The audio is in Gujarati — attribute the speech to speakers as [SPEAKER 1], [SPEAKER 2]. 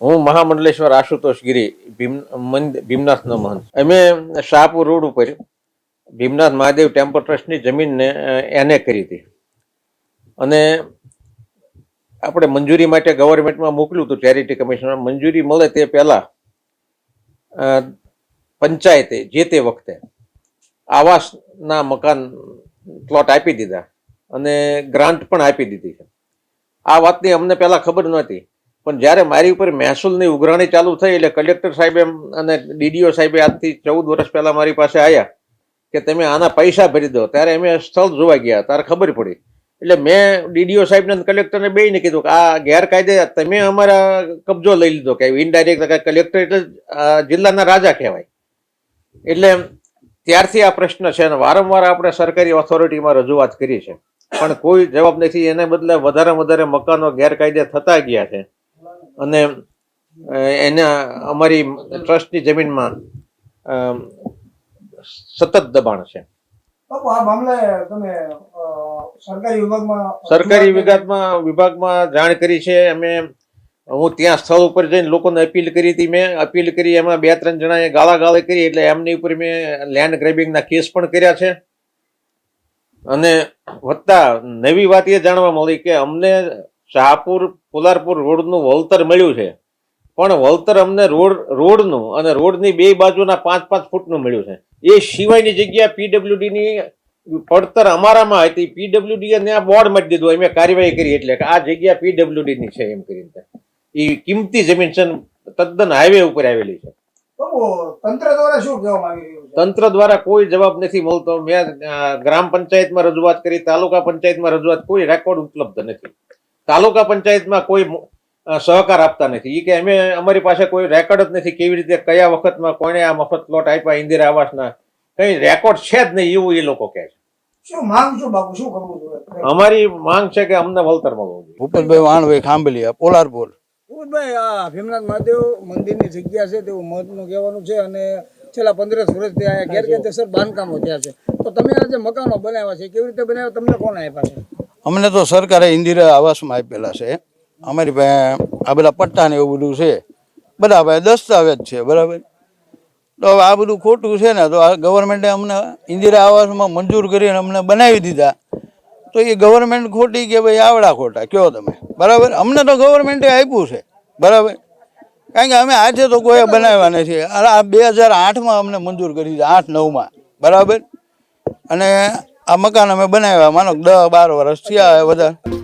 [SPEAKER 1] હું મહામંડલેશ્વર આશુતોષ ગિરી ભીમનાથનો મહંત. અમે શાહપુર રોડ ઉપર ભીમનાથ મહાદેવ ટેમ્પલ ટ્રસ્ટની જમીનને એને કરી હતી અને આપણે મંજૂરી માટે ગવર્મેન્ટમાં મોકલ્યું હતું ચેરિટી કમિશનમાં. મંજૂરી મળે તે પહેલા પંચાયતે જે તે વખતે આવાસના મકાન પ્લોટ આપી દીધા અને ગ્રાન્ટ પણ આપી દીધી છે. આ વાતની અમને પહેલા ખબર નહોતી, પણ જ્યારે મારી ઉપર મહેસૂલની ઉઘરાણી ચાલુ થઈ એટલે કલેક્ટર સાહેબે અને ડીડીઓ સાહેબે આજથી 14 વર્ષ પહેલા મારી પાસે આવ્યા કે તમે આના પૈસા ભરી દો. ત્યારે અમે સ્થળ જોવા ગયા, ત્યારે ખબર પડી. એટલે મેં ડીડીઓ સાહેબને કલેક્ટરને બેયને કીધું કે આ ગેરકાયદે તમે અમારા કબજો લઈ લીધો, કે ઇનડાયરેક્ટ કલેક્ટર એટલે જિલ્લાના રાજા કહેવાય. એટલે ત્યારથી આ પ્રશ્ન છે અને વારંવાર આપણે સરકારી ઓથોરિટીમાં રજૂઆત કરી છે, પણ કોઈ જવાબ નથી. એને બદલે વધારે મકાનો ગેરકાયદે થતા ગયા છે અને એના અમારી ટ્રસ્ટની જમીનમાં સતત દબાણ છે. સરકારી વિભાગમાં જાણ કરી છે અમે. હું ત્યાં સ્થળ ઉપર જઈને લોકોને અપીલ કરી હતી. મેં અપીલ કરી, એમાં 2-3 જણાએ ગાળાગાળી કરી, એટલે એમની ઉપર મેં લેન્ડ ગ્રેબિંગના કેસ પણ કર્યા છે. અને વત્તા નવી વાત એ જાણવા મળી કે અમને શાહપુર પોલારપુર રોડનું વળતર મળ્યું છે, પણ વળતર અમને રોડનું અને રોડની 2 બાજુના 5-5 ફૂટનું મળ્યું છે. એ સિવાયની જગ્યા પીડબ્લ્યુડીની પડતર અમારામાં હતી. પીડબ્લ્યુડીએ ત્યાં બોર્ડ મારી દીધું, અમે કાર્યવાહી કરી એટલે કે આ જગ્યા પીડબ્લ્યુડીની છે એમ કરીને. એ કિંમતી જમીન છે, તદ્દન હાઈવે ઉપર આવેલી છે.
[SPEAKER 2] તંત્ર દ્વારા શું કહેવામાં આવી રહ્યું છે?
[SPEAKER 1] તંત્ર દ્વારા કોઈ જવાબ નથી મળતો. મેં ગ્રામ પંચાયતમાં રજૂઆત કરી, તાલુકા પંચાયતમાં રજૂઆત, કોઈ રેકોર્ડ ઉપલબ્ધ નથી. તાલુકા પંચાયતમાં કોઈ સહકાર આપતા નથી. એ કે અમે અમારી પાસે કોઈ રેકોર્ડ જ નથી, કેવી રીતે કયા વખતમાં કોણે આ મફત પ્લોટ આપ્યા ઇન્દિરા આવાસના, કઈ રેકોર્ડ છે જ નહીં એવું એ લોકો કહે છે.
[SPEAKER 2] શું માંગ શું બાપુ, શું કરવું જોઈએ?
[SPEAKER 1] અમારી માંગ છે કે અમને વળતર મળવું જોઈએ.
[SPEAKER 3] ભૂપતભાઈ વાણભાઈ ખાંભલિયા, પોલારપુર.
[SPEAKER 2] ભૂપતભાઈ, આ ભીમનાથ મહાદેવ મંદિરની જગ્યા છે તેવું મહત્વનું કહેવાનું છે અને છેલ્લા 15 વર્ષથી આ ગેરકાયદેસર બાંધકામો થયા છે. તો તમે આ જે મકાનો બનાવ્યા છે કેવી રીતે બનાવ્યા, તમને કોણ આપ્યા છે?
[SPEAKER 3] અમને તો સરકારે ઇન્દિરા આવાસમાં આપેલા છે. અમારી પાસે આ બધા પટ્ટા ને એવું બધું છે, બધા પાસે દસ્તાવેજ છે, બરાબર. તો હવે આ બધું ખોટું છે ને, તો આ ગવર્મેન્ટે અમને ઇન્દિરા આવાસમાં મંજૂર કરીને અમને બનાવી દીધા, તો એ ગવર્મેન્ટ ખોટી કે ભાઈ આવડા ખોટા કયો તમે, બરાબર. અમને તો ગવર્મેન્ટે આપ્યું છે, બરાબર, કારણ કે અમે આજે તો કોઈ બનાવ્યા નથી. આ 2008માં અમને મંજૂર કરી દીધા, 8-9માં, બરાબર. અને આ મકાન અમે બનાવ્યા માનો 10-12 વર્ષ થયા વધારે.